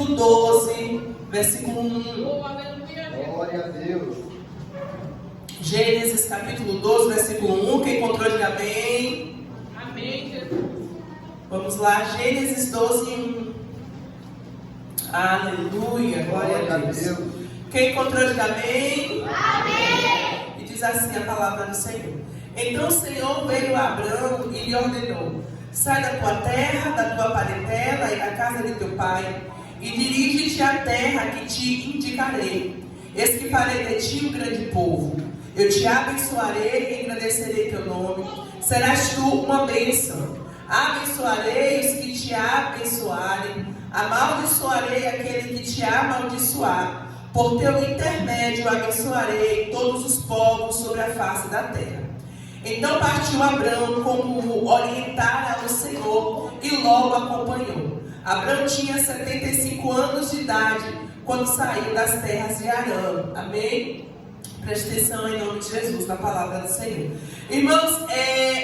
capítulo 12, versículo 1. Glória a Deus. Gênesis capítulo 12, versículo 1. Quem encontrou, diga amém. Amém, Jesus. Vamos lá, Gênesis 12, 1. Aleluia, glória a Deus. Quem encontrou, diga amém. Amém. E diz assim a palavra do Senhor. Então o Senhor veio a Abrão e lhe ordenou: sai da tua terra, da tua parentela e da casa de teu pai, e dirige-te à terra que te indicarei. Eis que farei de ti um grande povo. Eu te abençoarei e engrandecerei teu nome. Serás tu uma bênção. Abençoarei os que te abençoarem. Amaldiçoarei aquele que te amaldiçoar. Por teu intermédio abençoarei todos os povos sobre a face da terra. Então partiu Abrão como orientara o Senhor e logo acompanhou. Abrão tinha 75 anos de idade quando saiu das terras de Arã. Amém? Preste atenção em nome de Jesus, na palavra do Senhor. Irmãos,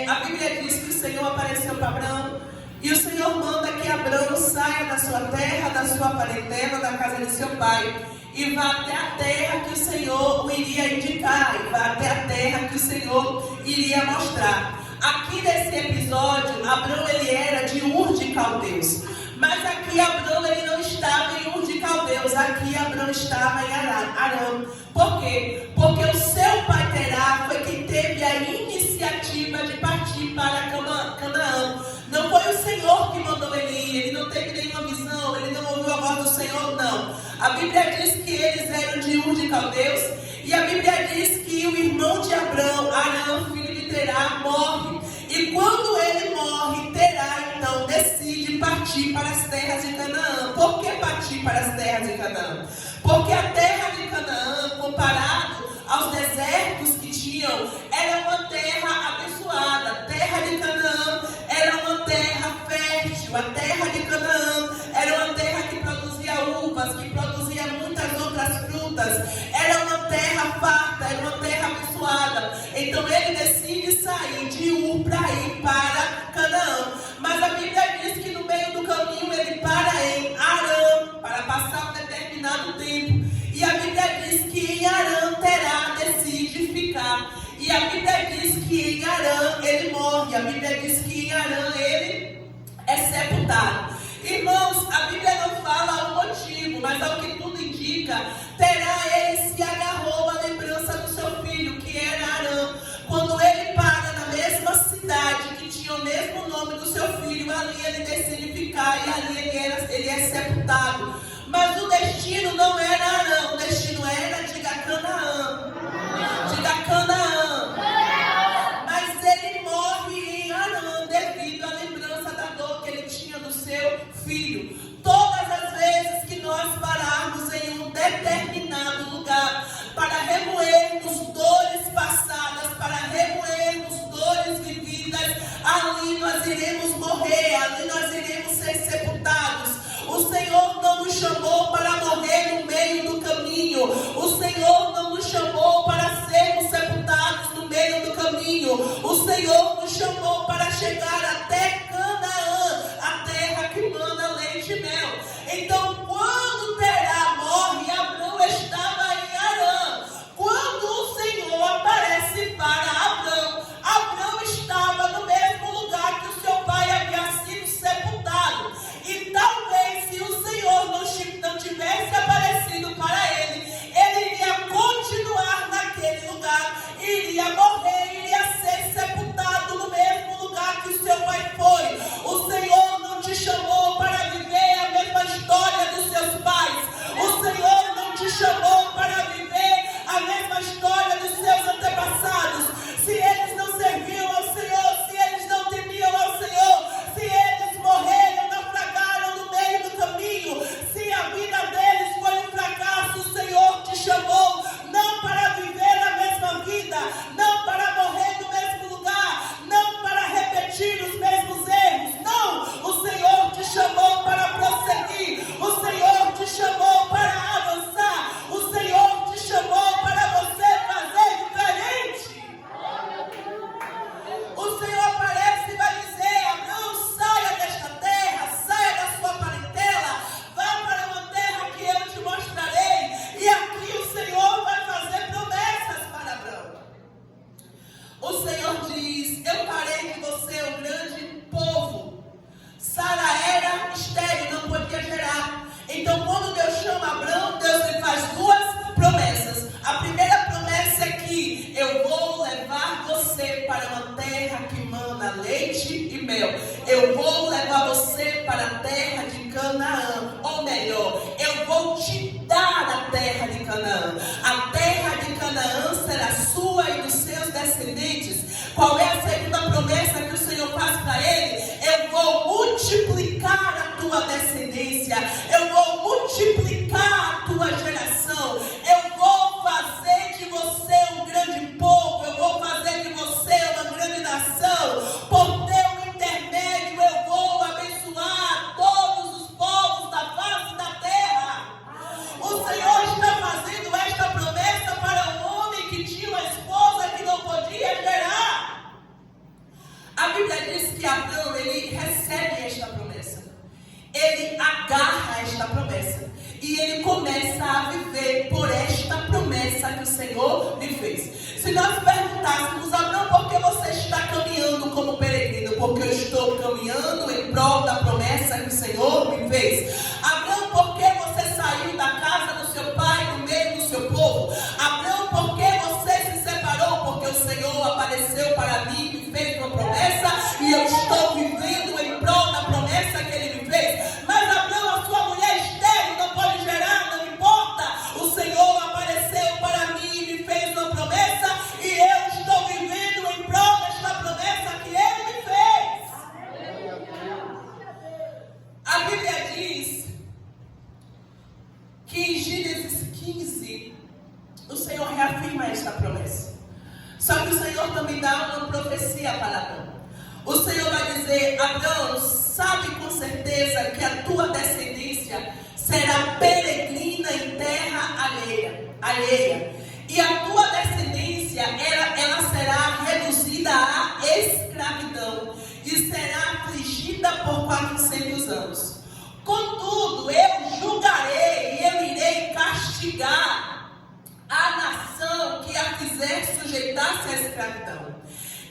a Bíblia diz que o Senhor apareceu para Abrão e o Senhor manda que Abrão saia da sua terra, da sua parentela, da casa de seu pai, e vá até a terra que o Senhor o iria indicar, e vá até a terra que o Senhor iria mostrar. Aqui nesse episódio, Abrão ele era de Ur de Caldeus, mas aqui Abrão ele não estava em Ur de Caldeus, aqui Abrão estava em Arã. Por quê? Porque o seu pai Terá foi quem teve a iniciativa de partir para Canaã. Não foi o Senhor que mandou ele não teve nenhuma visão, ele não ouviu a voz do Senhor, não. A Bíblia diz que eles eram de Ur de Caldeus, e a Bíblia diz que o irmão de Abrão, Arã, filho de Terá, morre. E quando ele morre, Terá então decide partir para as terras de Canaã. Por que partir para as terras de Canaã? Porque a terra de Canaã, comparado aos desertos que tinham, era uma terra abençoada. A terra de Canaã era uma terra fértil. A terra de Canaã era uma terra que produzia uvas, que produzia muitas outras frutas. Era uma terra farta, era uma terra abençoada. Então ele decide sair de Ur para ir para Canaã. Mas a Bíblia diz que no meio do caminho ele para em Arã, para passar um determinado tempo. E a Bíblia diz que em Arã Terá decide ficar. E a Bíblia diz que em Arã ele morre. A Bíblia diz que em Arã ele é sepultado. Irmãos, a Bíblia não fala o motivo, mas ao que tudo indica, Terá ele se agarrou à lembrança do seu filho, que era Arã. Quando ele para na mesma cidade, que tinha o mesmo nome do seu filho, ali ele decide ficar e ali ele é sepultado. Mas o destino não era Arã, o destino era, diga Canaã. Diga Canaã. Mas ele morre em Arã devido à lembrança da dor que ele tinha do seu filho. Todas as vezes que nós pararmos em um determinado lugar para remoermos dores passadas, para remoermos dores vividas, ali nós iremos morrer, ali nós iremos ser sepultados. O Senhor não nos chamou para morrer no meio do caminho. O Senhor não nos chamou para sermos sepultados no meio do caminho. O Senhor nos chamou para chegar até Canaã, a terra que manda leite e mel. Então, quando Terá morre, Abrão estava em Arã. Quando o Senhor aparece para Abrão, Abrão estava no mesmo lugar que o seu pai havia sido sepultado. E talvez se o Senhor não tivesse aparecido para ele, ele iria continuar naquele lugar, iria morrer, iria ser sepultado no mesmo lugar que o seu pai promessa que o Senhor me fez. Se nós perguntássemos, Abraão, por que você está caminhando como peregrino? Porque eu estou caminhando em prol da promessa que o Senhor me fez. Abraão, por que você saiu da casa do seu pai, no meio do seu povo? Abraão, por que você se separou? Porque o Senhor apareceu para mim, me fez uma promessa e eu estou vivendo em prol da promessa que Ele me fez. Mas Abraão, a sua mulher estéril, não pode gerar, não importa. O Senhor apareceu para mim e me fez uma promessa e eu estou vivendo em prol desta promessa que Ele me fez. A Bíblia diz que em Gênesis 15 o Senhor reafirma esta promessa. Só que o Senhor também dá uma profecia para Abraão. O Senhor vai dizer: Abraão, sabe com certeza que a tua descendência será peregrina em terra alheia. E a tua descendência, ela será reduzida à escravidão e será afligida por 400 anos. Contudo, eu julgarei e eu irei castigar a nação que a fizer sujeitar-se à escravidão.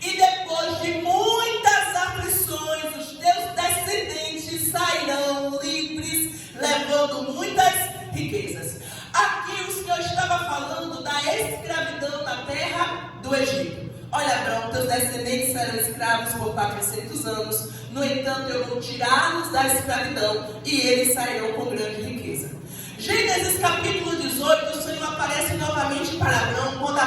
E depois de muitas aflições, os teus descendentes sairão livres, levando muitas riquezas. Aqui o Senhor estava falando da escravidão na terra do Egito. Olha, Abraão, teus descendentes serão escravos por 400 anos. No entanto, eu vou tirá-los da escravidão e eles sairão com grande riqueza. Gênesis capítulo 18, o Senhor aparece novamente para Abraão quando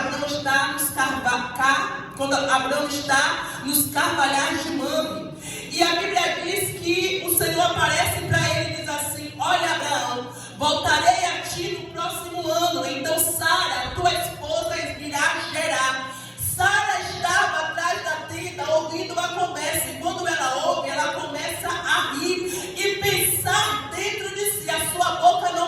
Abraão está nos carvalhais de Mamre. E a Bíblia diz que o Senhor aparece para ele e diz assim: olha, Abraão, voltarei a ti no próximo ano, então Sara, tua esposa, irá gerar. Sara estava atrás da tenda ouvindo a conversa, e quando ela ouve, ela começa a rir e pensar dentro de si. A sua boca não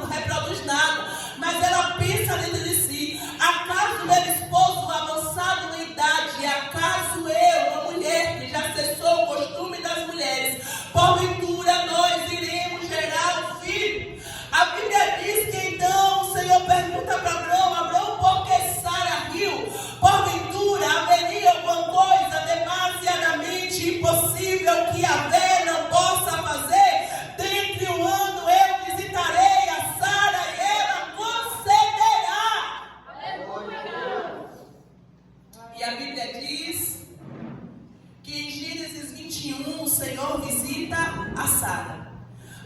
reproduz nada, mas ela pensa dentro de si: acaso meu esposo avançado na idade, acaso eu, uma mulher que já cessou o costume das mulheres, porventura nós iremos gerar um filho? A Bíblia diz que então o Senhor pergunta para Abraão: Abraão, por que Sara riu? Porventura haveria alguma coisa demasiadamente impossível que Yahvé não possa fazer? Dentre um ano eu visitarei a Sara e ela concederá. E a Bíblia diz que em Gênesis 21 o Senhor visita a Sara.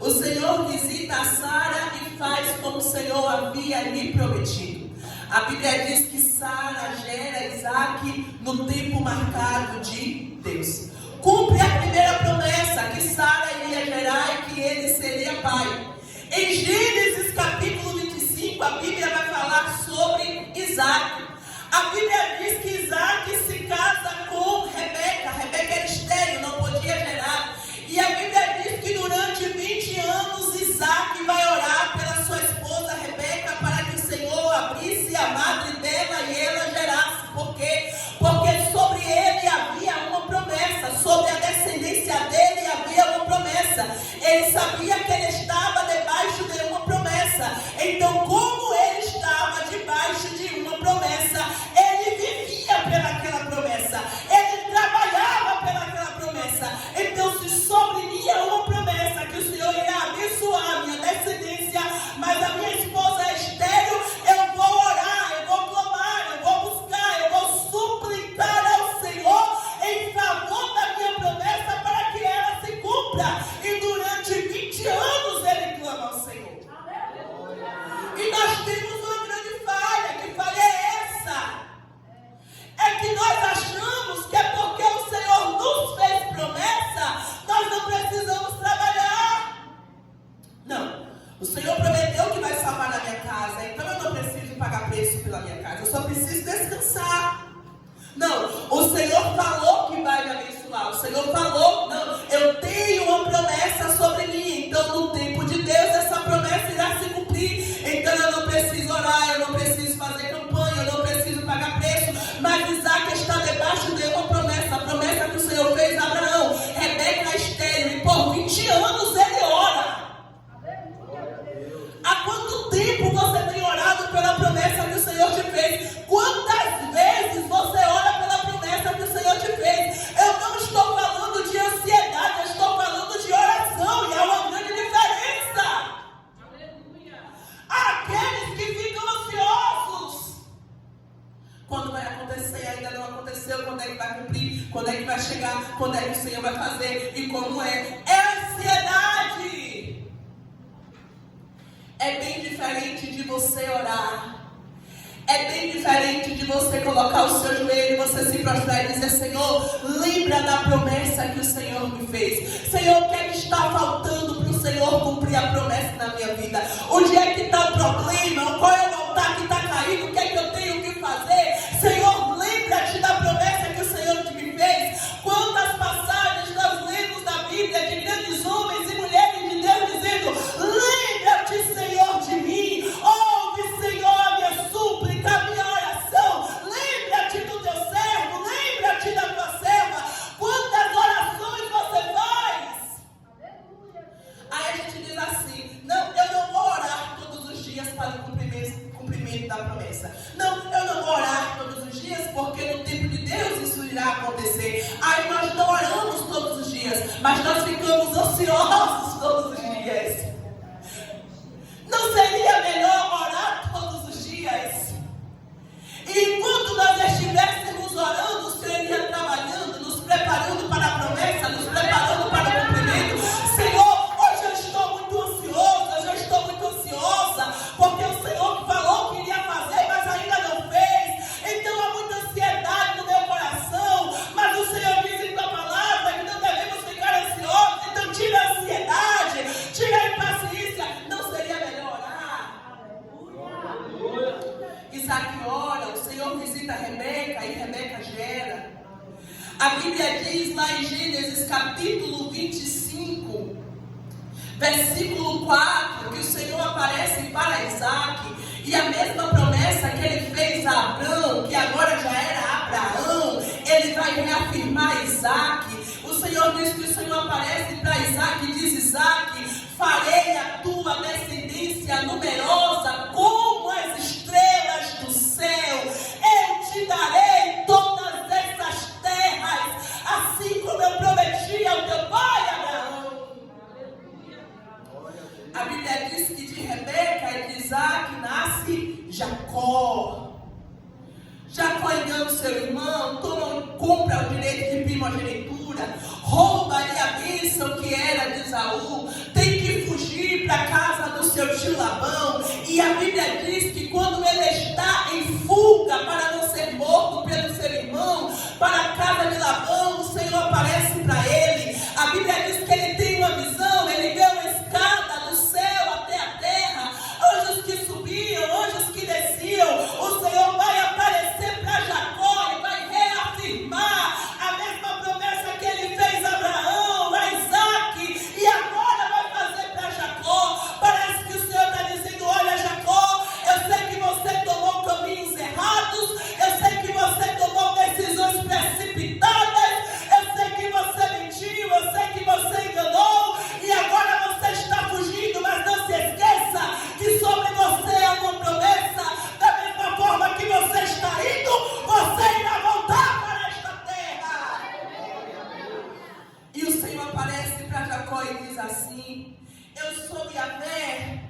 O Senhor visita a Sara e faz como o Senhor havia lhe prometido. A Bíblia diz que Sara gera Isaac no tempo marcado de Deus. Cumpre a primeira promessa, que Sara iria gerar e que ele seria pai. Em Gênesis capítulo 25, a Bíblia vai falar sobre Isaac. A Bíblia diz que Isaac se casa com Rebeca. Rebeca era estéril, não podia gerar. E a Bíblia diz que durante 20 anos Isaac vai orar pela sua esposa Rebeca para que o Senhor abrisse a madre dela e ela gerasse. Por quê? Porque sobre ele havia uma promessa, sobre a descendência dele havia uma promessa. Ele sabia que ele estava debaixo de uma promessa. Então, como ele estava debaixo de uma promessa, ele vivia pelaquela promessa. Ele trabalhava pelaquela promessa. Então, se sobre mim é uma promessa que o Senhor irá abençoar a minha descendência, mas a minha esposa é estéril, eu vou orar, eu vou clamar, eu vou buscar, eu vou suplicar ao Senhor em favor da minha promessa para que ela se cumpra. E durante 20 anos ele clama ao Senhor. E nós temos uma grande falha. Que falha é essa? É que nós achamos que é porque o Senhor nos fez promessa, nós não precisamos trabalhar. Não. O Senhor prometeu que vai salvar na minha casa, então eu não preciso pagar preço pela minha casa, eu só preciso descansar. Não, o Senhor falou que vai me abençoar. O Senhor falou, não, eu tenho uma promessa sobre mim. Então no tempo de Deus essa promessa irá se cumprir. Então eu não preciso orar, eu não preciso fazer campanha, eu não preciso pagar preço. Mas Isaac está debaixo de uma promessa. A promessa que o Senhor fez a Abraão. Rebeca é estéril e por 20 anos ele ora. Há quanto tempo você tem orado pela promessa que o chegar, quando é que o Senhor vai fazer e como é. É ansiedade. É bem diferente de você orar. É bem diferente de você colocar o seu joelho, você se prostrar e dizer: Senhor, lembra da promessa que o Senhor me fez. Senhor, o que é que está faltando para o Senhor cumprir a promessa na minha vida? Onde é que está o problema? Qual é o altar que está caído? O que é que eu tenho que fazer? Senhor, lembra-te da promessa que o Senhor me fez. Quantas passagens nós lemos na Bíblia de grandes homens e mulheres de Deus dizendo: lembra-te, Senhor, de mim. Ouve, Senhor, minha súplica, a minha oração. Lembra-te do teu servo, lembra-te da tua serva. Quantas orações você faz? Aí a gente diz assim: não, eu não vou orar todos os dias para o cumprimento da promessa. Não, eu não vou orar todos os dias porque no tempo de Deus isso irá acontecer. Aí nós não oramos todos os dias, mas nós ficamos ansiosos todos os dias. Não seria melhor orar todos os dias? E enquanto nós estivéssemos orando, o Senhor iria trabalhando, nos preparando para a promessa, nos preparando para o cumprimento. Senhor, hoje eu estou muito ansioso, hoje eu estou muito ansiosa, porque o Senhor falou que iria fazer, mas ainda não fez. Então há muita ansiedade no meu coração, mas o Senhor diz em tua palavra que não devemos ficar ansiosos. Então tira a ansiedade, tira a impaciência. Não seria melhor orar? Isaac ora, o Senhor visita Rebeca e Rebeca gera. A Bíblia diz lá em Gênesis capítulo 25, versículo 4, que o Senhor aparece para Isaac, e a mesma promessa que ele fez a Abraão, que agora já era Abraão, ele vai reafirmar Isaac. O Senhor diz que o Senhor aparece para Isaac e diz: Isaac, farei a tua descendência numerosa como as estrelas do céu. Eu te darei todas essas terras, assim como eu prometi ao teu pai Abraão. A Bíblia diz que de Rebeca e de Isaac nasce Jacó. Jacó engana o seu irmão, compra o direito de primogenitura, rouba ali a bênção que era de Esaú, tem que fugir para a casa do seu tio Labão. E a Bíblia diz que quando ele está em fuga para não ser morto pelo seu irmão, para a casa de Labão, o Senhor aparece para ele. A Bíblia diz que ele tem uma visão, ele vê uma escada do céu até a terra, anjos que subiam, anjos que desciam. O Senhor vai aparecer para Jacó e vai reafirmar a mesma promessa que ele fez a Abraão, a Isaac, e agora vai fazer para Jacó. Parece que o Senhor está dizendo: olha, Jacó, eu sei que você tomou caminhos errados, eu sei que você tomou decisões precipitadas, eu sei que você mentiu, eu sei que você enganou, e agora você está fugindo, mas não se esqueça que sobre você há uma promessa. Da mesma forma que você está indo, você irá voltar para esta terra. E o Senhor aparece para Jacó e diz assim: eu sou Yahvé,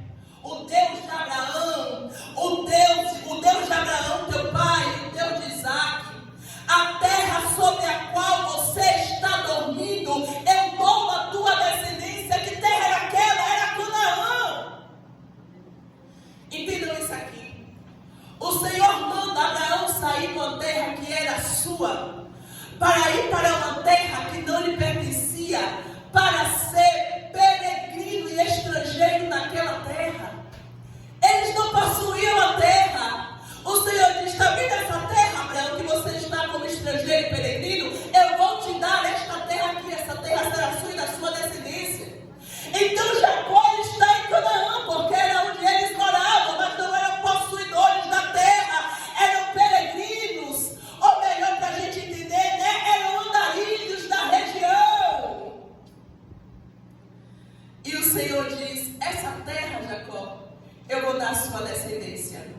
o Deus de Abraão, o Deus de Abraão, teu pai, o Deus de Isaac. A terra sobre a qual você está dormindo, eu dou a tua descendência. Que terra era aquela? Era Canaã. Entendam isso aqui. O Senhor manda Abraão sair de uma terra que era sua, para ir para uma terra que não lhe pertencia, para ser peregrino e estrangeiro naquela terra. Eles não possuíam a terra. O Senhor diz: também nessa terra, Abraão, que você está como estrangeiro e peregrino, eu vou te dar esta terra aqui. Essa terra será sua e da sua descendência. Então Jacó está em Canaã, porque era onde eles moravam, mas não eram possuidores da terra, eram peregrinos. Ou melhor, para a gente entender, né? Eram andarilhos da região. E o Senhor diz: essa terra, Jacó, eu vou dar a sua descendência.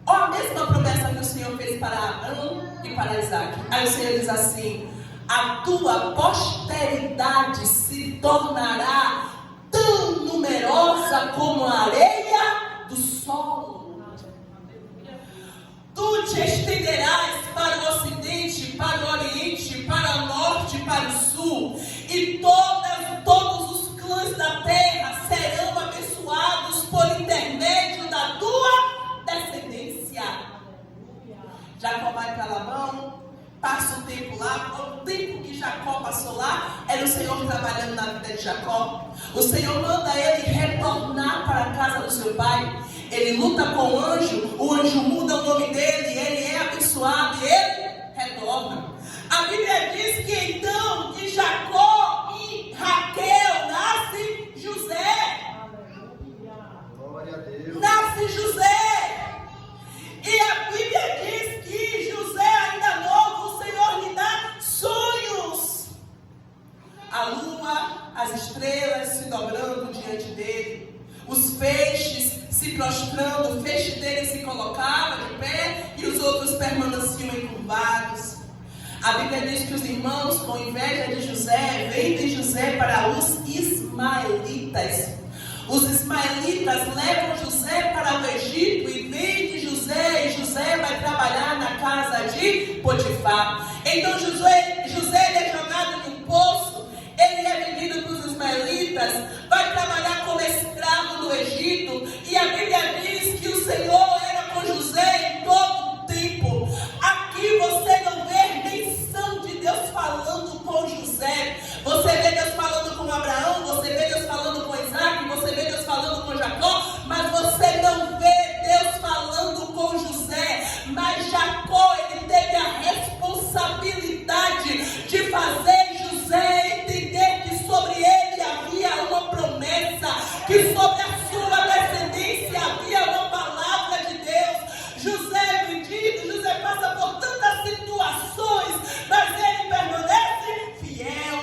Ou a mesma promessa que o Senhor fez para Abraão e para Isaac. Aí o Senhor diz assim: a tua posteridade se tornará tão numerosa como a areia do solo. Tu te estenderás para o ocidente, para o oriente, para o norte o Senhor trabalhando na vida de Jacó. O Senhor manda ele retornar para a casa do seu pai. Ele luta com o anjo muda o nome dele, ele é abençoado e ele retorna. A Bíblia diz que então de Jacó e Raquel nasce José. Glória a Deus. Nasce José. E a Bíblia diz que José, ainda novo, o Senhor lhe dá sonhos. A lua, as estrelas se dobrando diante dele, os peixes se prostrando, o feixe dele se colocava de pé e os outros permaneciam encurvados. A Bíblia diz que os irmãos, com inveja de José, vendem José para os ismaelitas. Os ismaelitas levam José para o Egito e vendem José, e José vai trabalhar na casa de Potifar. Então José ele é jogado em um poço, ele é vendido para os ismaelitas, vai trabalhar como escravo no Egito, e a Bíblia diz que o Senhor era com José em todo o tempo. Aqui você não vê menção de Deus falando com José. Você vê Deus falando com Abraão, você vê Deus falando com Isaac, você vê Deus falando com Jacó, mas você não vê Deus falando com José. Mas Jacó, ele teve a responsabilidade de fazer José entender que sobre ele havia uma promessa, que sobre a sua descendência havia uma palavra de Deus. José é vendido, José passa por tantas situações, mas ele permanece fiel.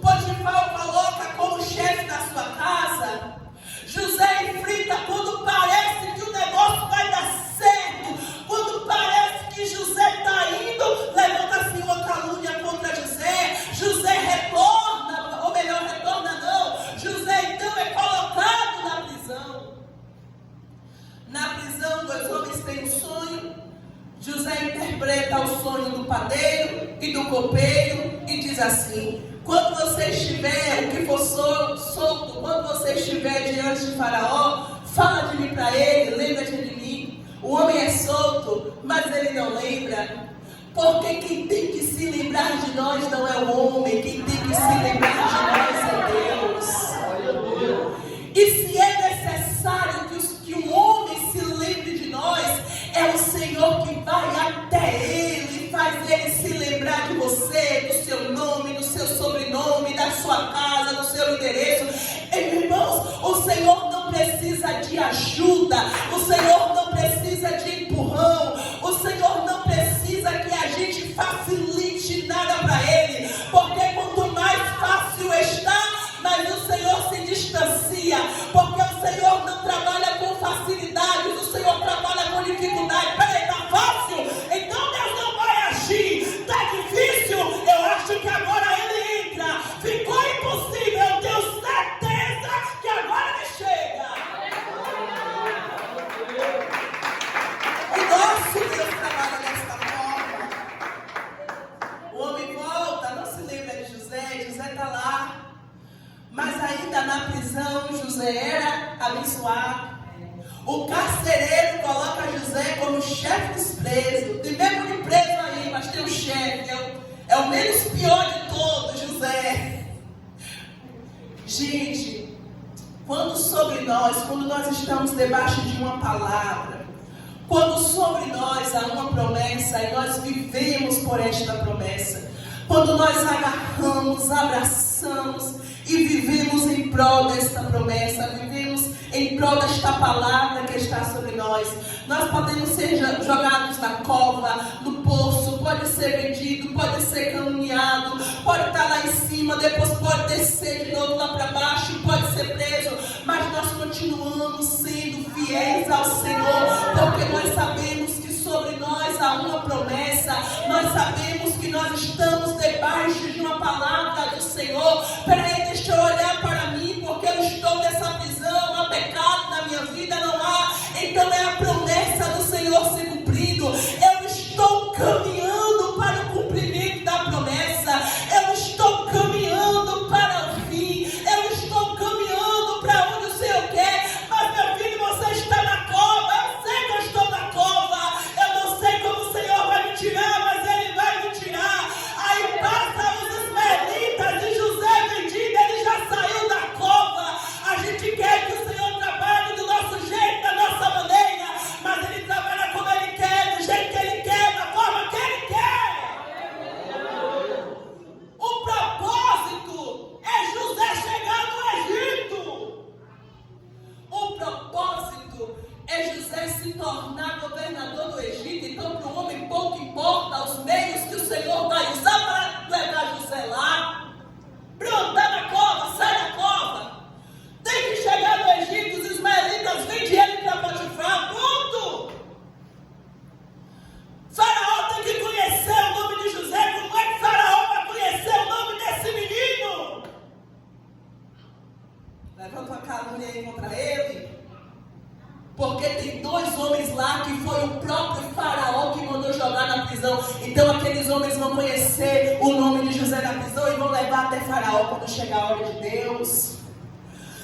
Potifar o coloca como chefe da sua casa. José enfrenta quando parece que o negócio vai dar certo, quando parece que José está indo, levanta-se uma calúnia contra José. José retorna, ou melhor, retorna não. José então é colocado na prisão. Na prisão, dois homens têm um sonho. José interpreta o sonho do padeiro e do copeiro e diz assim: quando você estiver, o que for solto, quando você estiver diante de Faraó, fala de mim para ele, lembra-te de mim. O homem é solto, mas ele não lembra. Porque quem tem que se lembrar de nós não é o homem, quem tem que se lembrar de nós é Deus. E se é necessário que um homem se lembre de nós, é o Senhor que vai até ele e faz ele se lembrar de você, do seu nome, do seu sobrenome, da sua casa, do seu endereço. Irmãos, o Senhor não precisa de ajuda, o Senhor não precisa de empurrão, o Senhor não precisa que a gente facilite nada para ele, porque quanto mais fácil está, mas o Senhor se distancia, porque o Senhor não trabalha com facilidades, o Senhor trabalha com dificuldade. Peraí, tá fácil? Então Deus não vai agir. Tá difícil? Eu acho que agora ele entra. Ficou impossível, eu tenho certeza que agora ele chega. O nosso Deus trabalha desta forma. O homem volta, não se lembra de José, José está lá. Mas ainda na prisão, José era abençoado. O carcereiro coloca José como chefe dos presos. Tem mesmo de preso aí, mas tem um chefe. É o menos pior de todos, José. Gente, quando nós estamos debaixo de uma palavra, quando sobre nós há uma promessa e nós vivemos por esta promessa, quando nós agarramos, abraçamos e vivemos em prol desta promessa, vivemos em prol desta palavra que está sobre nós, nós podemos ser jogados na cova, no poço, pode ser vendido, pode ser caluniado, pode estar lá em cima, depois pode descer de novo lá para baixo, pode ser preso, mas nós continuamos sendo fiéis ao Senhor, porque nós sabemos que sobre nós há uma promessa, nós sabemos que nós estamos debaixo de uma palavra do Senhor. Peraí, deixa eu olhar para mim, porque eu estou nessa prisão, há pecado na minha vida, não há. Então é a promessa do Senhor se cumprindo. Eu estou caminhando para o cumprimento da promessa, eu estou caminhando para o fim, eu estou caminhando para onde o Senhor quer. Mas meu filho, você está na cova, eu sei que eu estou na cova, eu não sei como o Senhor vai me tirar, mas Ele vai me tirar. Aí passa os calúnia aí contra ele? Porque tem 2 homens lá que foi o próprio faraó que mandou jogar na prisão. Então aqueles homens vão conhecer o nome de José na prisão e vão levar até faraó quando chegar a hora de Deus.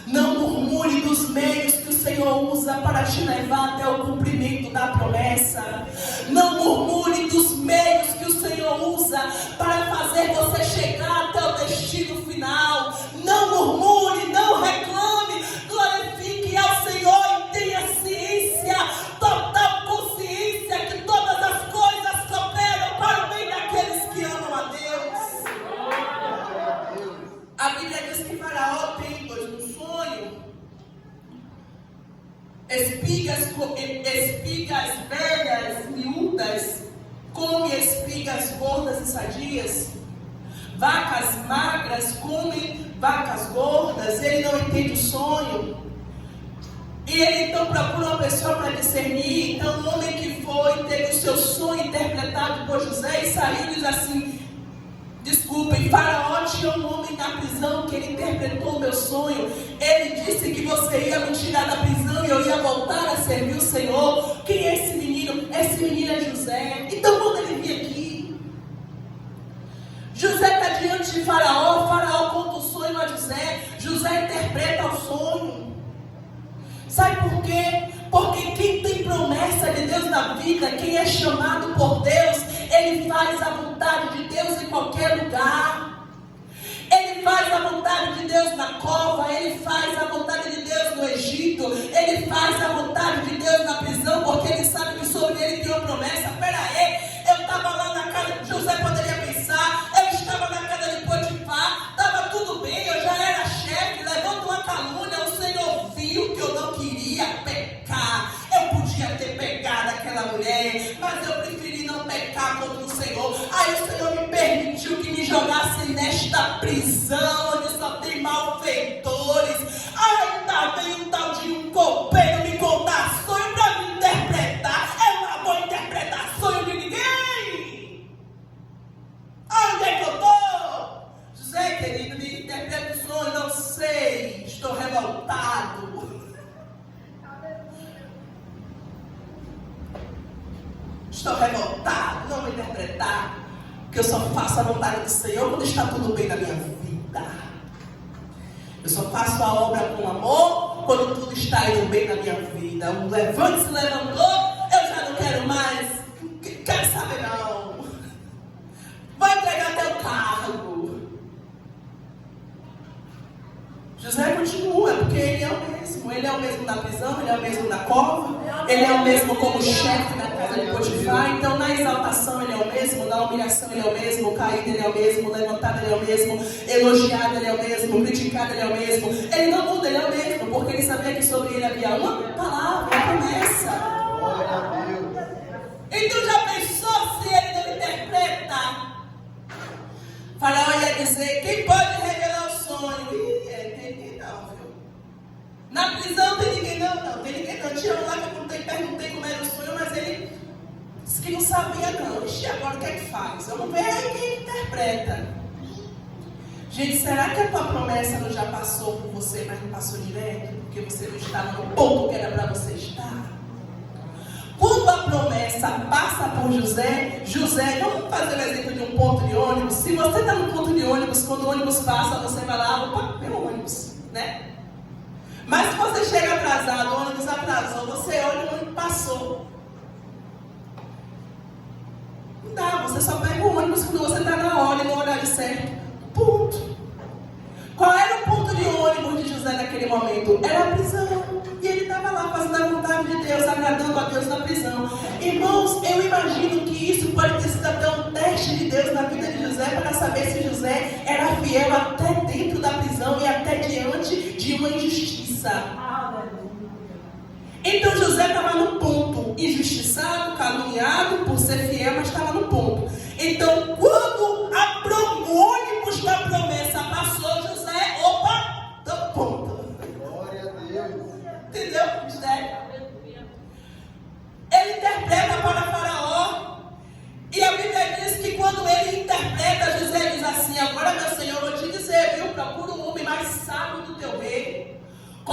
Não murmure dos meios que o Senhor usa para te levar até o cumprimento da promessa. Não murmure dos meios que o Senhor usa para fazer você chegar até o destino final. Não murmure, não reclame, glorifique ao Senhor e tenha ciência, total consciência que todas as coisas cooperam para o bem daqueles que amam a Deus. A Bíblia diz que Faraó tem no sonho espigas velhas, miúdas, come espigas gordas e sadias. Vacas magras comem vacas gordas. Ele não entende o sonho. E ele então procura uma pessoa para discernir. Então o homem que foi, teve o seu sonho interpretado por José e saiu e diz assim: desculpem, Faraó tinha um homem na prisão que ele interpretou o meu sonho. Ele disse que você ia me tirar da prisão e eu ia voltar a servir o Senhor. Quem é esse menino? Esse menino é José. Então quando ele vinha aqui, José está diante de Faraó. Faraó conta o sonho a José. José interpreta o sonho. Sabe por quê? Porque quem tem promessa de Deus na vida, quem é chamado por Deus, ele faz a vontade de Deus em qualquer lugar. Ele faz a vontade de Deus na cova, ele faz a vontade de Deus no Egito, ele faz a vontade de Deus na prisão, porque ele sabe que sobre ele tem uma promessa. Pera aí, eu estava lá na casa de José, poderia pensar, eu estava na casa de Potifar, estava tudo bem, eu já era chefe, levando uma calúnia, o Senhor viu que eu não queria pecar. Eu podia ter pegado aquela mulher, mas eu preferi não pecar contra o Senhor. Aí o Senhor me permitiu que me jogassem nesta prisão, onde só tem malfeitores. Ainda vem um tal de um copeiro me contar sonho para me interpretar. Eu não vou interpretar sonho de ninguém. Onde é que eu estou? José, querido, me interpreta o sonho. Não sei, estou revoltado. Estou revoltado, não vou interpretar, porque eu só faço a vontade do Senhor quando está tudo bem na minha vida. Eu só faço a obra com amor quando tudo está indo bem na minha vida. O levante se levantou, eu já não quero mais, quero saber não. Vou entregar teu cargo. José continua, porque ele é o mesmo. Ele é o mesmo na prisão, ele é o mesmo na cova, ele é o mesmo como chefe da casa de Potifar. Então na exaltação ele é o mesmo, na humilhação ele é o mesmo, caído ele é o mesmo, levantado ele é o mesmo, elogiado ele é o mesmo, criticado ele é o mesmo. Ele não muda, ele é o mesmo, porque ele sabia que sobre ele havia uma palavra, uma promessa. Então já pensou se ele não interpreta? Faraó ia dizer: quem pode revelar o sonho? Tem ninguém não, viu? Na prisão tem ninguém não, tem ninguém não. Tinha um lá que eu perguntei como era o sonho, mas ele disse que não sabia não. Ixi, agora o que é que faz? Vamos ver aí quem interpreta. Gente, será que a tua promessa não já passou por você, mas não passou direto? Porque você não estava no ponto que era para você estar? Quando a promessa passa por José, vamos fazer o exemplo de um ponto de ônibus. Se você está no ponto de ônibus, quando o ônibus passa, você vai lá, opa, meu ônibus, né? Mas se você chega atrasado, o ônibus atrasou, você olha, o ônibus passou. Não dá, você só pega o ônibus quando você está na hora e no horário certo. Ponto. Qual era o ponto de ônibus de José naquele momento? Era a prisão. E ele estava lá fazendo a vontade de Deus, agradando a Deus na prisão. Irmãos, eu imagino que isso pode ter sido até um teste de Deus na vida de José, para saber se José era fiel até dentro da prisão e até diante de uma injustiça. Então José estava no ponto, injustiçado, caluniado por ser fiel, mas estava no ponto. Então quando o ônibus da promessa passou, José, opa, do ponto. Glória a Deus. Entendeu? Ele interpreta para Faraó. E a Bíblia diz que quando ele interpreta, José diz assim: agora meu Senhor, vou te dizer, viu? Procura um homem mais sábio do teu rei.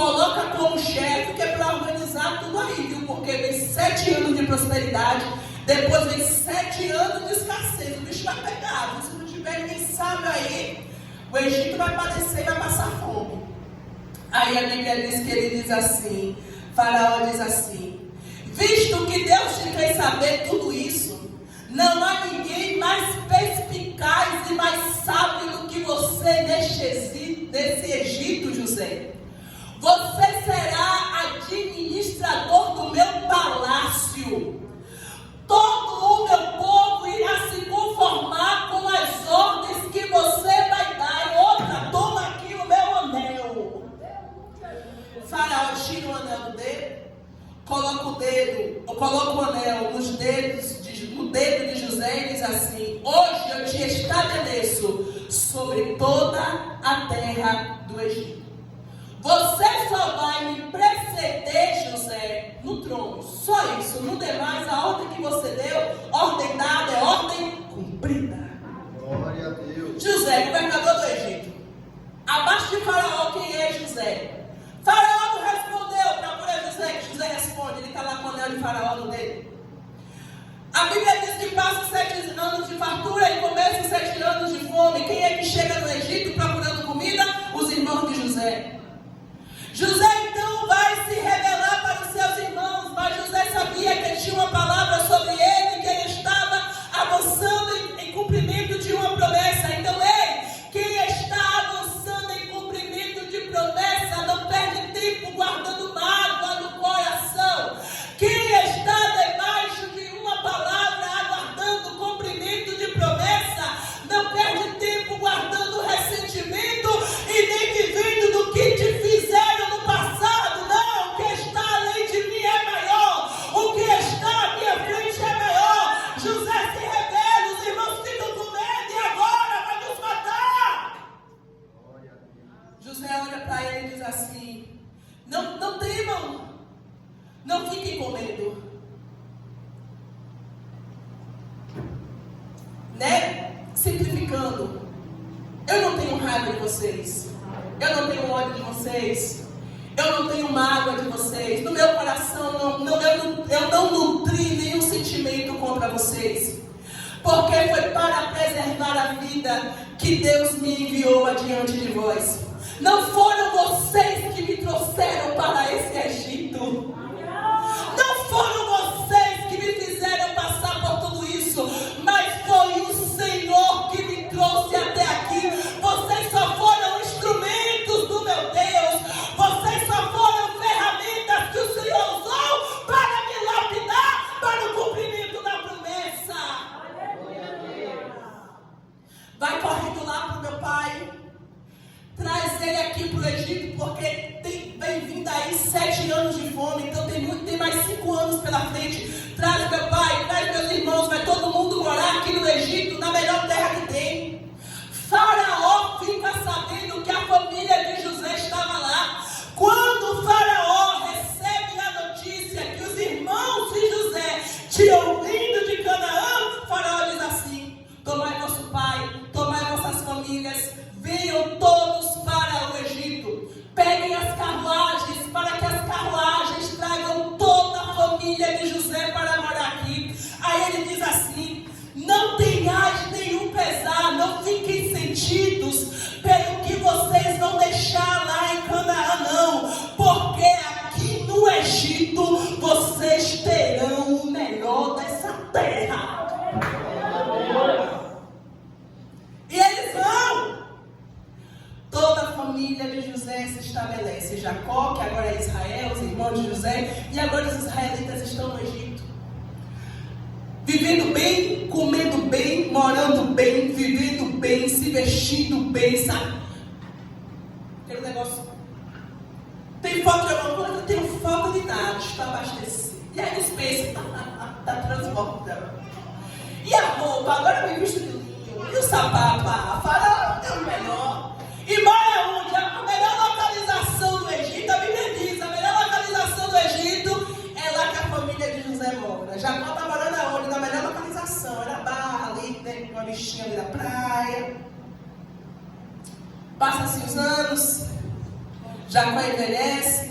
coloca como chefe, que é para organizar tudo aí, viu? Porque vem 7 anos de prosperidade, depois vem 7 anos de escassez. O bicho vai pegar, viu? Se não tiver ninguém sábio aí, o Egito vai padecer e vai passar fome. Aí a Bíblia diz que ele diz assim, Faraó diz assim: visto que Deus te fez saber tudo isso, não há ninguém mais perspicaz e mais sábio do que você nesse Egito, José. Você será administrador do meu palácio. Todo o meu povo irá se conformar com as ordens que você vai dar. E outra, toma aqui o meu anel. Faraó tira o anel do dedo, coloca o anel no dedo de José e diz assim: hoje eu te estabeleço sobre toda a terra do Egito. Você só vai me preceder, José, no trono. Só isso. No demais, a ordem que você deu, ordem dada é ordem cumprida. Glória a Deus. José, governador do Egito. Abaixo de Faraó, quem é José? Faraó não respondeu. Procura José, que José responde. Ele está lá com o anel de Faraó no dedo. A Bíblia diz que passa 7 anos de fartura e começa 7 anos de fome. Quem é que chega no Egito procurando comida? Os irmãos de José. José então vai se revelar para os seus irmãos, mas José sabia que tinha uma palavra sobre ele, que ele estava avançando em cumprimento de uma promessa. Então, quem está avançando em cumprimento de promessa, não perde tempo guardando mágoa no coração. Quem está debaixo de uma palavra, aguardando o cumprimento de promessa, não perde tempo guardando ressentimento e nem vivendo do que te fizeram no passado. Não, o que está além de mim é maior, o que está à minha frente é maior. José se revela, os irmãos ficam com medo e agora vai nos matar. José olha para ele e diz assim: não temam, não fiquem com medo, né? Simplificando, eu não tenho raiva de vocês, eu não tenho ódio de vocês, eu não tenho mágoa de vocês. No meu coração eu não nutri nenhum sentimento contra vocês, porque foi para preservar a vida que Deus me enviou adiante de vós. Não foram vocês que me trouxeram para esse Egito. Não foram vocês que me fizeram passar por tudo isso, mas foi o Senhor que me trouxe até aqui. Vocês só foram instrumentos do meu Deus. Vocês só foram ferramentas que o Senhor usou para me lapidar para o cumprimento da promessa. Vai correndo lá para o meu pai. Traz ele aqui para o Egito, porque vem vindo aí 7 anos de fome, então tem mais 5 anos pela frente. Traz meu pai, traz meus irmãos, vai todo mundo morar aqui no Egito, na melhor terra que tem. Faraó fica sabendo que a família de José estava lá. Quando Faraó recebe a notícia que os irmãos de José tinham vindo de Canaã, Faraó diz assim: tomai nosso pai, tomai nossas famílias, venham todos para o Egito. Peguem as carruagens, para que as carruagens tragam toda a família de José para morar aqui. Aí ele diz assim: não tenhais nenhum pesar, não fiquem sentidos pelo que vocês vão deixar lá em Canaã, não, porque aqui no Egito vocês terão o melhor dessa terra. E eles vão. Toda a família de José se estabelece. Jacó, que agora é Israel, os irmãos de José, e agora os israelitas estão no Egito. Vivendo bem, comendo bem, morando bem, vivendo bem, se vestindo bem, sabe? Aquele negócio. Tem falta de alguma coisa? Tenho falta de nada, está abastecido. E aí os peixes, está transbordando. E a roupa, agora eu me visto de linho. E o sapato, Faraó é o melhor. E mora onde? A melhor localização do Egito, a Bíblia diz, a melhor localização do Egito é lá que a família de José mora. Jacó está morando aonde? Na melhor localização, era Barra, ali, tem uma bichinha ali da praia. Passa-se os anos, Jacó envelhece,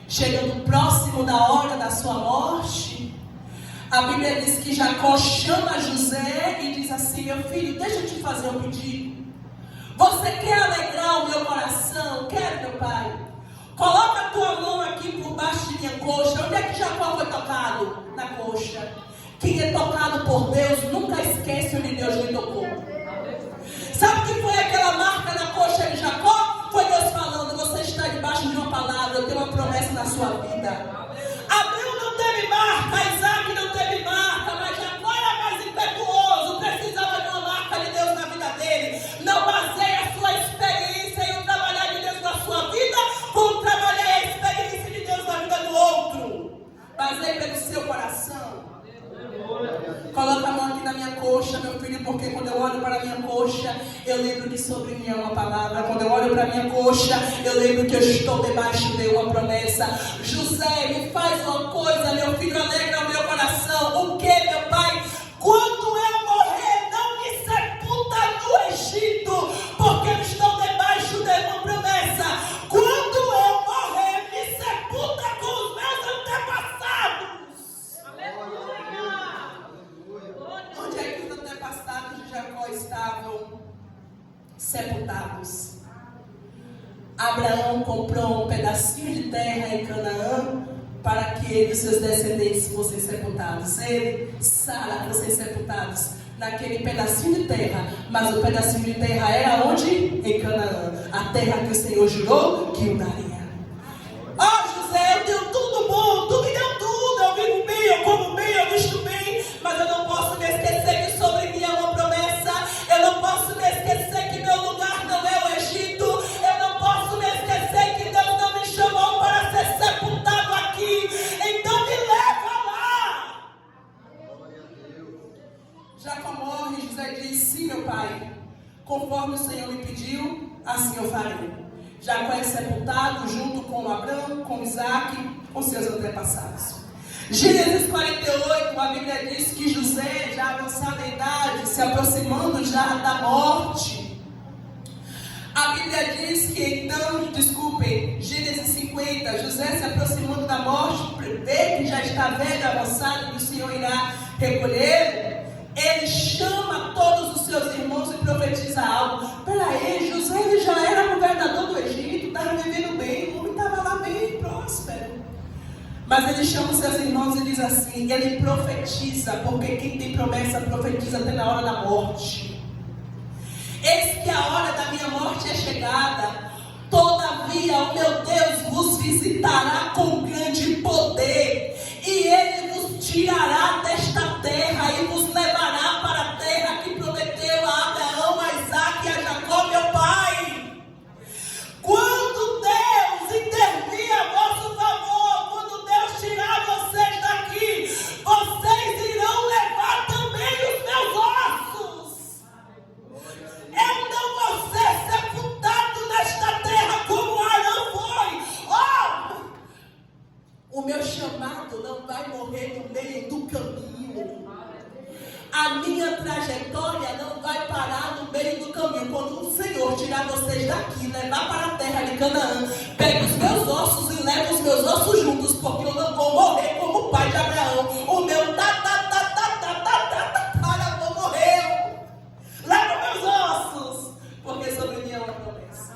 chegando próximo da hora da sua morte. A Bíblia diz que Jacó chama José e diz assim: meu filho, deixa eu te fazer um pedido. Você quer alegrar o meu coração? Quero, meu pai. Coloca a tua mão aqui por baixo de minha coxa. Onde é que Jacó foi tocado? Na coxa. Quem é tocado por Deus nunca esquece onde Deus lhe tocou. Sabe o que foi aquela marca na coxa de Jacó? Foi Deus falando: você está debaixo de uma palavra, eu tenho uma promessa na sua vida. Abraão não teve marca, Isaac não teve marca, mas Jacó era mais impetuoso, precisava de uma marca de Deus na vida dele. Não baseie a sua experiência em um trabalhar de Deus na sua vida, como trabalhar a experiência de Deus na vida do outro. Baseie pelo seu coração. Coloca a mão aqui na minha coxa, meu filho, porque quando eu olho para a minha coxa, eu lembro que sobre mim é uma palavra. Quando eu olho para a minha coxa, eu lembro que eu estou debaixo de uma promessa. José, me faz uma coisa, meu filho, alegra o meu coração. O que, meu pai? Quando eu morrer, não me sepulta no Egito, porque eu estou debaixo de uma promessa. Quando eu morrer, me sepulta com os meus antepassados. Onde é que os antepassados de Jacó estavam sepultados? Abraão comprou um pedacinho de terra em Canaã para que ele e seus descendentes fossem sepultados. Ele, Sara, fossem sepultados naquele pedacinho de terra. Mas o pedacinho de terra era onde? Em Canaã. A terra que o Senhor jurou que o daria. José, eu tenho tudo bom, tu me deu tudo. Eu vivo bem, eu como bem, eu visto bem. Mas eu não posso me esquecer que sobre mim é uma promessa. Eu não posso me esquecer que meu lugar não é o Egito. Eu não posso me esquecer que Deus não me chamou para ser sepultado aqui. Então me leva lá. Jacó morre, José diz: sim, meu pai, conforme o Senhor me pediu, assim eu farei. Jacó é sepultado junto com Abraão, com Isaac, com seus antepassados. Gênesis 48, a Bíblia diz que José, já avançado em idade, se aproximando já da morte. A Bíblia diz que então, Gênesis 50, José se aproximando da morte, vê que já está velho, avançado, e o Senhor irá recolhê-lo. Ele chama todos os seus irmãos e profetiza algo. Peraí, José ele já era governador do Egito, estava vivendo bem, o homem estava lá bem próspero. Mas ele chama os seus irmãos e diz assim, ele profetiza, porque quem tem promessa profetiza até na hora da morte. Eis que a hora da minha morte é chegada, todavia o meu Deus vos visitará com grande poder, e ele vos tirará desta terra e vos levará para a terra que prometeu a Abraão, a Isaac e a Jacó, meu pai. Quando Deus intervir a vosso favor, quando Deus tirar vocês daqui, vocês irão levar também os meus ossos. Eu não vou ser sepultado nesta terra como Arão foi. O meu chamado não vai morrer no meio do caminho. A minha trajetória não vai parar no meio do caminho. Quando o Senhor tirar vocês daqui, levar para a terra de Canaã, pega os meus ossos e leva os meus ossos juntos, porque eu não vou morrer como o pai de Abraão. O meu avô morreu. Leva meus ossos, porque sobre mim é uma promessa.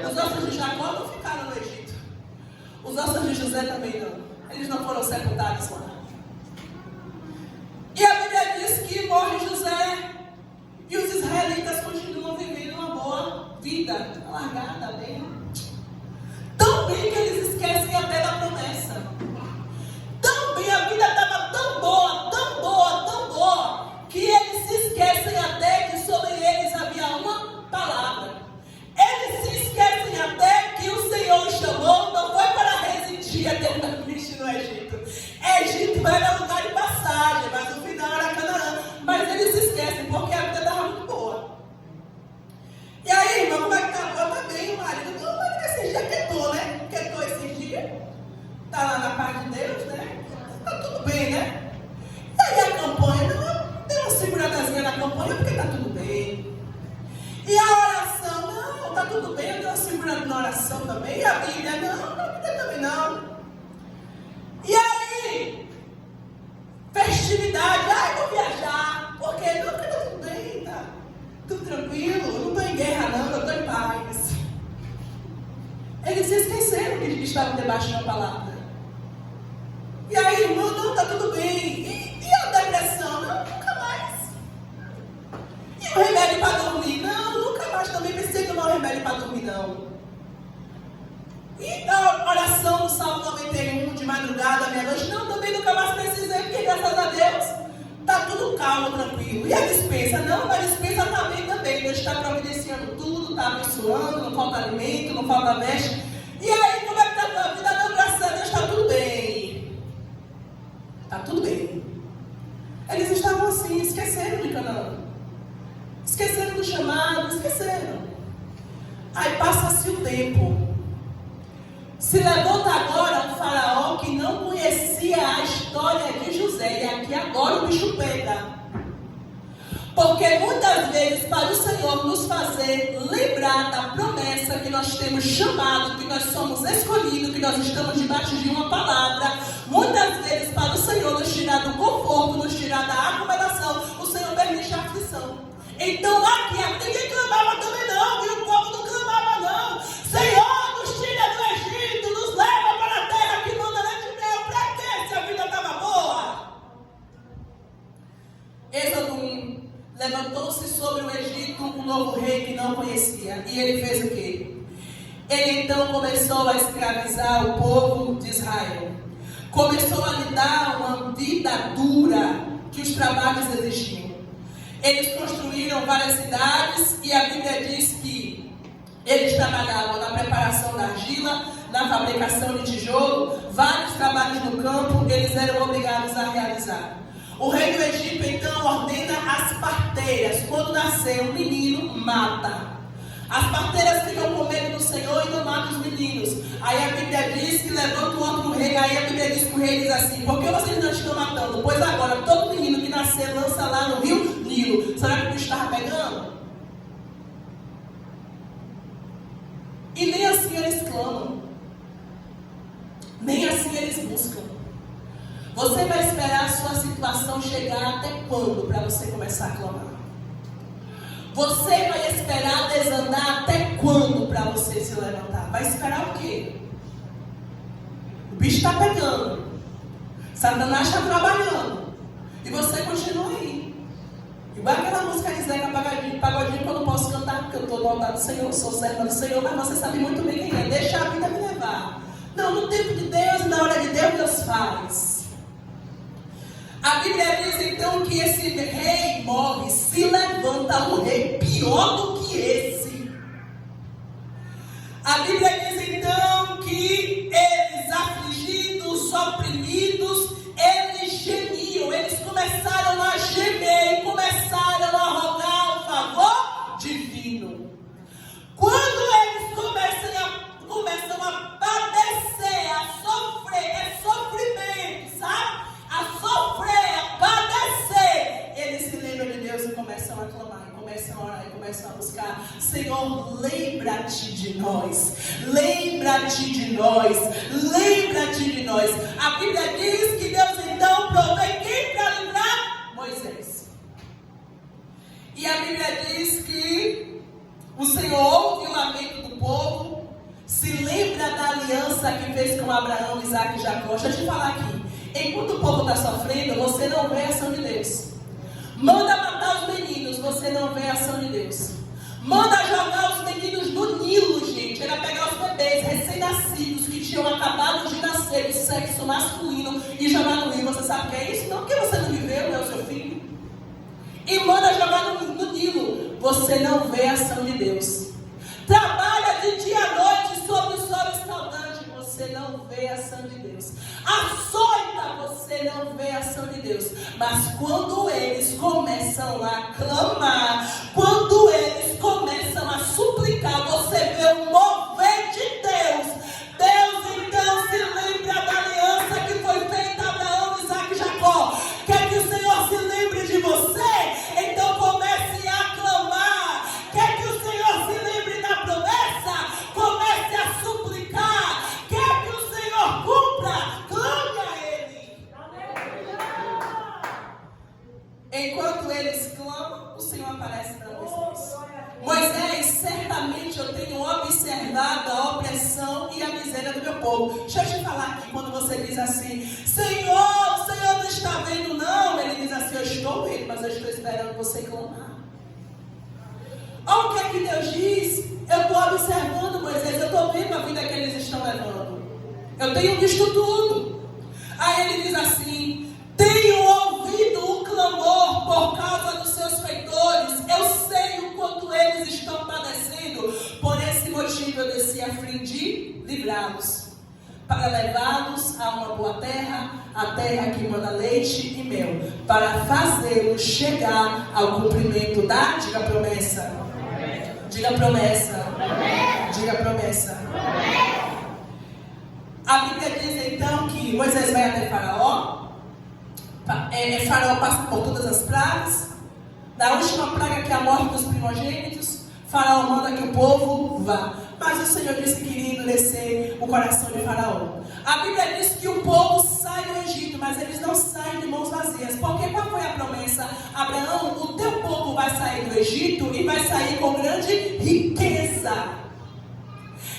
Os ossos de Jacó não ficaram no Egito. Os ossos de José também não. Eles não foram sepultados lá. E a Bíblia diz que morre José. E os israelitas continuam vivendo uma boa vida. Largada bem. Tão bem que eles esquecem até da promessa. Tão bem, a vida estava tão boa, tão boa, tão boa, que eles se esquecem até que sobre eles havia uma palavra. Eles se esquecem até que o Senhor os chamou, não foi para residir eternamente no Egito. Egito era lugar de passagem, mas o final era Canaã. Mas eles se esquecem porque a vida estava muito boa. E aí, irmão, como é que tá? Tá bem, o marido. Não, mas esses dias quietou, né? Quietou esses dias. Tá lá na paz de Deus, né? Tá tudo bem, né? E aí a campanha, não, deu uma seguradazinha na campanha porque tá tudo bem. E a oração, não, tá tudo bem, eu dei uma segurada na oração também. E debaixo de uma palavra. E aí, irmão, não, tá tudo bem. E a depressão? Não, nunca mais. E o remédio para dormir? Não, nunca mais também precisei tomar o remédio para dormir, não. E a oração do Salmo 91, de madrugada, meia-noite? Não, também nunca mais precisei, porque graças a Deus está tudo calmo, tranquilo. E a dispensa? Não, a dispensa também. Deus está providenciando tudo, está abençoando, não falta alimento, não falta veste. E aí, como é que está a tua vida? Não, graças a Deus está tudo bem. Está tudo bem. Eles estavam assim, esqueceram de Canaã. Esqueceram do chamado, esqueceram. Aí passa-se o tempo. Se levanta agora um faraó que não conhecia a história de José. E aqui agora o bicho pega. Porque muitas vezes para o Senhor nos fazer lembrar da promessa que nós temos chamado, que nós somos escolhidos, que nós estamos debaixo de uma palavra, muitas vezes para o Senhor nos tirar do conforto, nos tirar da acomodação, o Senhor permite a aflição. Então aqui ninguém clamava também não, e o povo não clamava não. Senhor, nos tira do Egito, nos leva para a terra que manda leite e mel. Para quê se a vida estava boa? Êxodo 1. Levantou-se sobre o Egito um novo rei que não conhecia. E ele fez o quê? Ele então começou a escravizar o povo de Israel. Começou a lhe dar uma vida dura que os trabalhos exigiam. Eles construíram várias cidades e a Bíblia diz que eles trabalhavam na preparação da argila, na fabricação de tijolo, vários trabalhos no campo eles eram obrigados a realizar. O rei do Egito então ordena as parteiras. Quando nascer um menino, mata. As parteiras ficam com medo do Senhor e não matam os meninos. Aí a Bíblia diz que levanta o outro rei. Aí a Bíblia diz que o rei diz assim: por que vocês não estão matando? Pois agora todo menino que nascer lança lá no rio Nilo. Será que o bicho estava pegando? E nem assim eles clamam. Nem assim eles buscam. Você vai esperar a sua situação chegar até quando para você começar a clamar? Você vai esperar desandar até quando para você se levantar? Vai esperar o quê? O bicho está pegando. Satanás está trabalhando. E você continua aí. Igual aquela música de Zeca Pagodinho, que eu não posso cantar porque eu estou do altar do Senhor, sou serva do Senhor, mas você sabe muito bem quem é. Deixa a vida me levar. Não, no tempo de Deus, na hora de Deus, Deus faz. A Bíblia diz então que esse rei morre, se levanta um rei pior do que esse. A Bíblia diz então que eles, afligidos, oprimidos, eles gemiam, eles começaram a gemer e começaram a rogar o favor divino. Quando eles começam a padecer, a sofrer, é sofrimento, sabe? A sofrer, a padecer, eles se lembram de Deus e começam a clamar, e começam a orar, e começam a buscar. Senhor, lembra-te de nós, lembra-te de nós, lembra-te de nós. A Bíblia diz que Deus então provém quem para livrar? Moisés. E a Bíblia diz que o Senhor ouve o lamento do povo, se lembra da aliança que fez com Abraão, Isaac e Jacó. Deixa eu te falar aqui. Enquanto o povo está sofrendo, você não vê a ação de Deus. Manda matar os meninos, você não vê a ação de Deus. Manda jogar os meninos no Nilo, gente. Era pegar os bebês recém-nascidos que tinham acabado de nascer do sexo masculino e jogar no rio. Você sabe o que é isso? Não, porque você não viveu, não é o seu filho. E manda jogar no Nilo. Você não vê a ação de Deus. Trabalha de dia à noite sobre o sol escaldante. Você não vê a ação de Deus. Açoita, você não vê a ação de Deus. Mas quando eles começam a clamar, quando eles começam a suplicar, você vê o mover de Deus. Deus então se lembra da aliança que foi feita a Abraão, Isaac e Jacó. Quer que o Senhor se lembre de você? Então comece a clamar. Quer que o Senhor se lembre da promessa? Comece a suplicar. Quer que o Senhor cumpra? Clame a Ele. Enquanto eles clamam, o Senhor aparece para Moisés. Moisés, certamente eu tenho observado deixa eu te falar aqui, quando você diz assim, Senhor, o Senhor não está vendo não, ele diz assim, eu estou vendo, mas eu estou esperando você clamar. Olha o que é que Deus diz, eu estou observando, Moisés, eu estou vendo a vida que eles estão levando, eu tenho visto tudo. Aí ele diz assim, tenho ouvido o clamor por causa dos seus feitores, eu sei o quanto eles estão padecendo, por esse motivo eu desci a fim de livrá-los, para levá-los a uma boa terra, a terra que manda leite e mel, para fazê-los chegar ao cumprimento da, diga promessa, diga promessa, diga promessa. A Bíblia diz então que Moisés vai até Faraó, Faraó passa por todas as pragas, da última praga que é a morte dos primogênitos, Faraó manda que o povo vá, mas o Senhor disse que queria endurecer o coração de Faraó. A Bíblia diz que o povo sai do Egito, mas eles não saem de mãos vazias, porque qual foi a promessa? Abraão, o teu povo vai sair do Egito e vai sair com grande riqueza.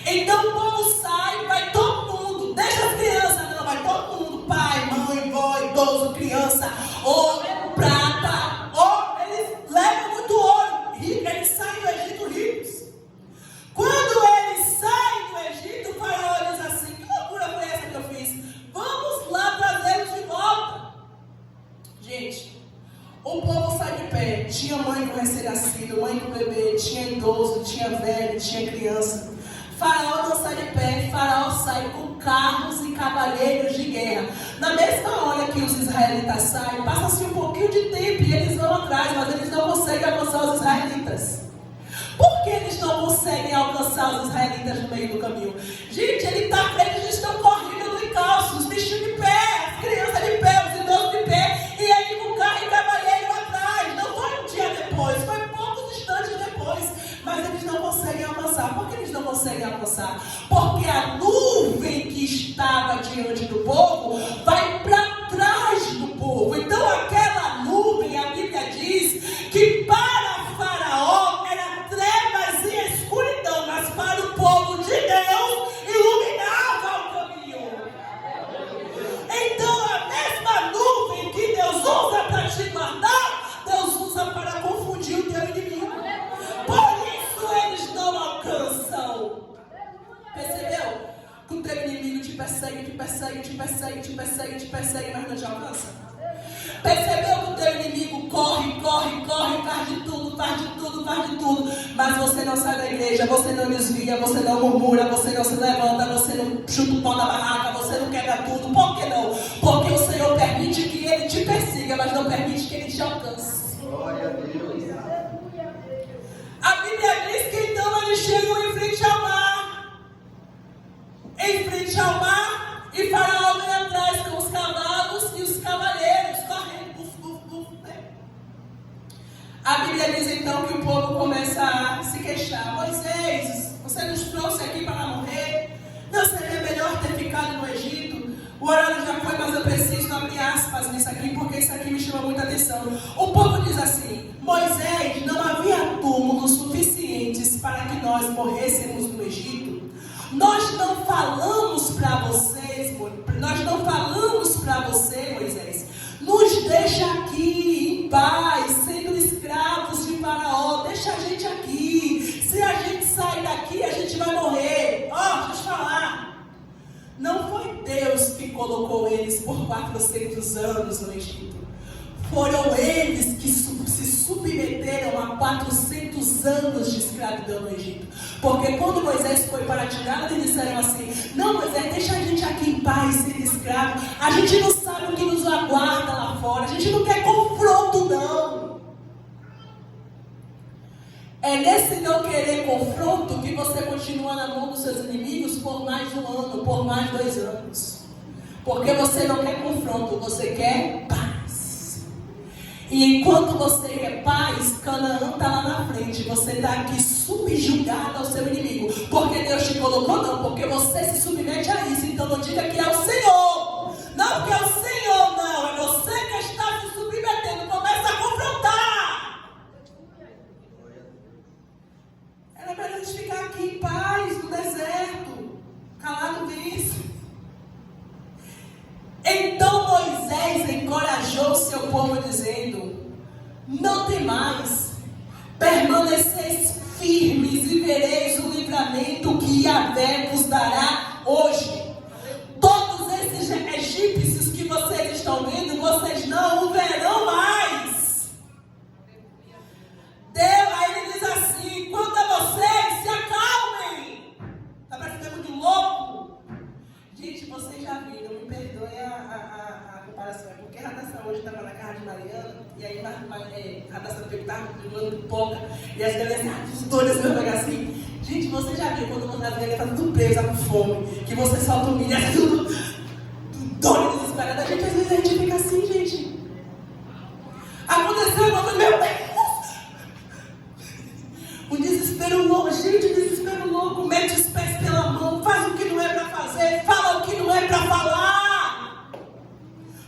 Então o povo sai, vai todo mundo, deixa as crianças, não, vai todo mundo, pai, mãe, vó, idoso, criança, ouro, prata, eles levam muito ouro, eles saem do Egito ricos. Quando eles saem do Egito, o Faraó diz assim, que loucura foi essa que eu fiz? Vamos lá trazê-los de volta. Gente, o povo sai de pé, tinha mãe com recém-nascido, mãe com bebê, tinha idoso, tinha velho, tinha criança. Faraó não sai de pé, Faraó sai com carros e cavaleiros de guerra. Na mesma hora que os israelitas saem, passa-se um pouquinho de tempo e eles vão atrás, mas eles não conseguem alcançar os israelitas. Por que eles não conseguem alcançar os israelitas no meio do caminho? Gente, eles estão correndo no encalço, os bichinhos de pé, as crianças de pé, os idosos de pé, e aí com carro e cavaleiro atrás. Não foi um dia depois, foi poucos instantes depois, mas eles não conseguem alcançar. Por que eles não conseguem alcançar? Porque a nuvem que estava diante do povo vai para trás do povo. Então aquela nuvem, a Bíblia diz que para Faraó era trevas e escuridão, mas para o povo de Deus iluminava o caminho. Então a mesma nuvem que Deus usa para te guardar, Deus usa para confundir o teu inimigo. Por isso eles não alcançam. Percebeu? Que o teu inimigo te persegue, te persegue, te persegue, te persegue, te persegue, mas não te alcança? Percebeu que o teu inimigo corre, faz de tudo, mas você não sai da igreja, você não desvia, você não murmura, você não se levanta, você não chuta o pau da barraca, você não quebra tudo. Por que não? Porque o Senhor permite que ele te persiga, mas não permite que ele te alcance. Glória a Deus. A Bíblia diz que então eles chegam em frente ao mar. Em frente ao mar, e Faraó vem atrás com os cavalos e os cavaleiros correndo. A Bíblia diz então que o povo começa a se queixar. Moisés, você nos trouxe aqui para morrer? Não seria melhor ter ficado no Egito? O horário já foi, mas eu preciso abrir aspas nisso aqui, porque isso aqui me chama muita atenção. O povo diz assim, Moisés, não havia túmulos suficientes para que nós morrêssemos no Egito? Nós não falamos para vocês, Moisés, nos deixa aqui em paz, sendo escravos de Faraó, deixa a gente aqui, se a gente sair daqui a gente vai morrer. Deixa eu te falar, não foi Deus que colocou eles por 400 anos no Egito, foram eles que se submeteram a 400 anos de escravidão no Egito. Porque quando Moisés foi para tirá-lo, eles disseram assim, não, Moisés, deixa a gente aqui em paz, ser escravo, a gente não sabe o que nos aguarda lá fora, a gente não quer confronto não. É nesse não querer confronto que você continua na mão dos seus inimigos por mais um ano, por mais 2 anos. Porque você não quer confronto, você quer paz. E enquanto você quer paz, Canaã está lá na frente. Você está aqui subjugado ao seu inimigo. Porque Deus te colocou? Não, porque você se submete a isso. Então não diga que é o Senhor. Não, que é o Senhor, não. É você que está se submetendo. Começa a confrontar. Era melhor a gente ficar aqui em paz, no deserto, calado nisso. povo dizendo: não temais, permaneceis firmes e vereis o livramento que Yahvé vos dará hoje. Todos esses egípcios que vocês estão vendo, vocês não o verão mais. Deus, aí ele diz assim: quanto a vocês, se acalmem. Está parecendo de louco? Gente, vocês já viram, me perdoem a comparação, porque a Radassa hoje estava na casa de Mariana, e aí a Radassa estava pegando pipoca, e as galinhas todas me pegar assim. Gente, vocês já viram quando uma das galinhas está tudo presa com fome, que você solta o milho, é tudo doido, desesperado. Às vezes a gente fica assim, gente. Aconteceu uma coisa, meu Deus! Um desespero louco, gente, um desespero louco, mete os pés pela mão, faz o que não é para fazer, fala o que não é para falar,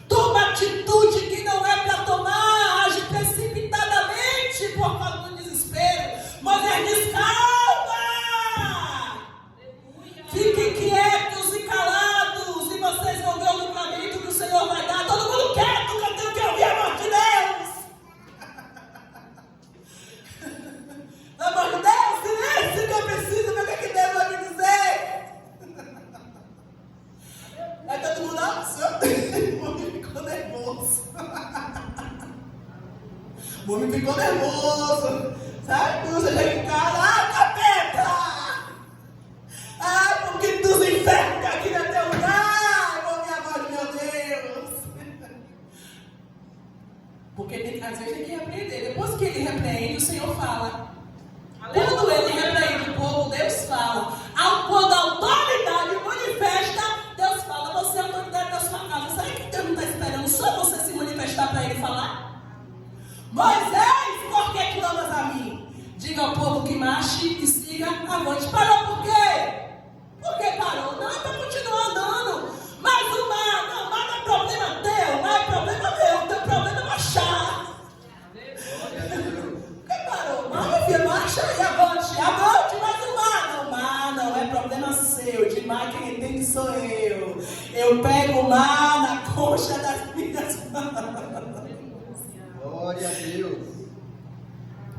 toma atitude que não é para tomar, age precipitadamente por causa do desespero. Moisés diz: calma, fiquem quietos e calados, e vocês vão ver o livramento que o Senhor vai dar. Todo mundo quieto, que eu tenho que ouvir a voz de Deus. Pelo amor de Deus, silêncio, que eu preciso ver o que Deus vai me dizer. Aí todo mundo, o homem ficou nervoso. O homem ficou nervoso. Sabe? Você já em casa, capeta! Porque dos infernos aqui no teu lugar, vou minha voz, meu Deus. Porque às vezes tem que repreender. Depois que ele repreende, o Senhor fala. Quando ele repreende o povo, Deus fala. Quando a autoridade manifesta, Deus fala. Você é a autoridade da sua casa. Será que Deus não está esperando só você se manifestar para ele falar? Moisés, por que clamas a mim? Diga ao povo que marche e siga avante. Parou por quê? Por que parou? Não, é para continuar andando. Mas o mar não é problema teu, não é problema meu. O teu problema é marchar. Por que parou? Não, meu filho, marcha e avante. Avante, mas o mar não é problema seu. De mar quem entende sou eu. Eu pego o mar na concha das minhas mãos. Glória a Deus.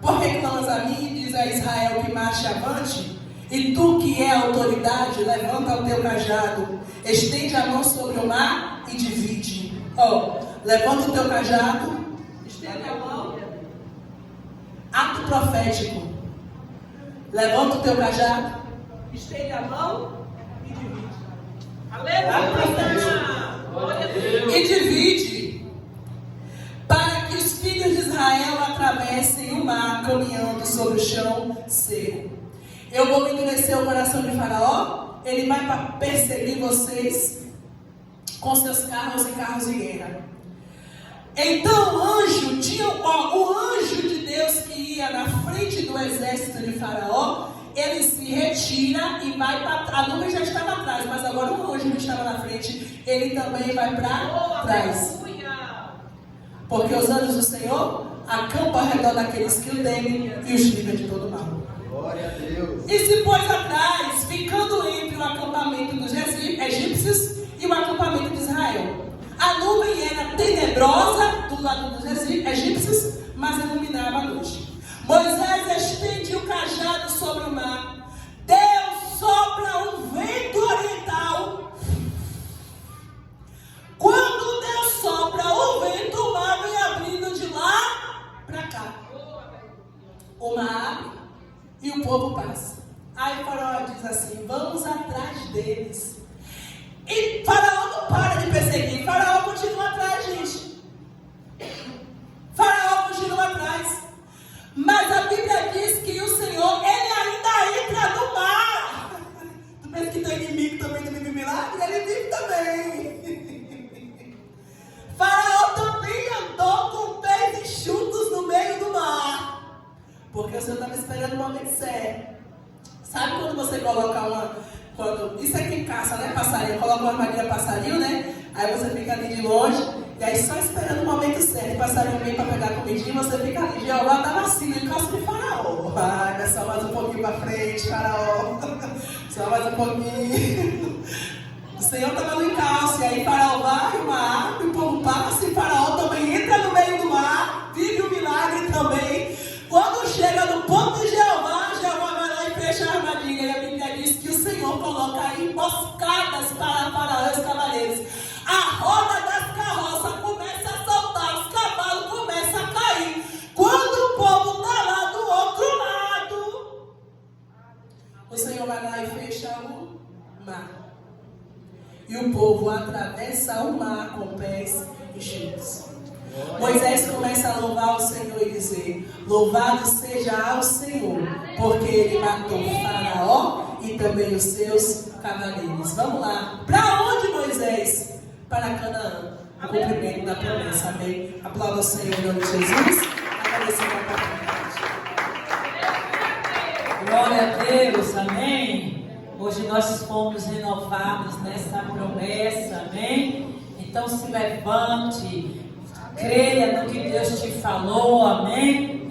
Por que clamas a mim, diz a Israel, que marche avante? E tu que é autoridade, levanta o teu cajado, estende a mão sobre o mar e divide. Levanta o teu cajado, estende a mão. Ato profético. Levanta o teu cajado, estende a mão e divide. Aleluia! E divide, para que os filhos de Israel atravessem o mar caminhando sobre o chão seco. Eu vou endurecer o coração de Faraó, ele vai perseguir vocês com seus carros e carros de guerra. Então o anjo de Deus que ia na frente do exército de Faraó, ele se retira e vai para trás. A nuvem já estava atrás, mas agora o anjo que estava na frente, ele também vai para trás. Porque os anjos do Senhor acampam ao redor daqueles que o temem e os livra de todo mal. Glória a Deus. E se pôs atrás, ficando entre o acampamento dos egípcios e o acampamento de Israel. A nuvem era tenebrosa do lado dos egípcios, mas iluminava a noite. Moisés estende o cajado sobre o mar. Deus sopra um vento oriental. Quando Deus sopra o vento, o mar vem abrindo de lá para cá. O mar abre e o povo passa. Aí o Faraó diz assim: vamos atrás deles. E Faraó não para de perseguir. Faraó continua atrás, gente. Faraó continua atrás. Mas a Bíblia diz que o Senhor, ele ainda entra no mar. Tu pensa que teu inimigo também vive milagre? Ele vive também. Faraó também andou com pés enxutos no meio do mar. Porque o Senhor estava esperando o momento certo. Sabe quando você coloca isso aqui em caça, né? Passarinho, coloca uma armadilha passarinho, né? Aí você fica ali de longe, e aí só esperando o momento certo. O passarinho vem para pegar a comidinha, você fica ali. Jeová estava assim, no encalço de Faraó. Ai, só mais um pouquinho para frente, Faraó. Só mais um pouquinho. O Senhor estava no encalço, e aí Faraó vai, o mar abre, o povo passa, e Faraó também entra no meio emboscadas para Faraó e os cavaleiros. A roda das carroças começa a soltar, os cavalos começam a cair. Quando o povo está lá do outro lado, o Senhor vai lá e fecha o mar. E o povo atravessa o mar com pés enxutos. Moisés começa a louvar o Senhor e dizer: louvado seja ao Senhor, porque ele matou Faraó e também os seus cavaleiros. Vamos lá. Para onde, Moisés? Para Canaã. O cumprimento da promessa. Amém. Aplauda o Senhor em nome de Jesus. Agradecendo a oportunidade. Glória a Deus. Amém. Hoje nós fomos renovados nessa promessa. Amém. Então se levante. Creia no que Deus te falou, amém?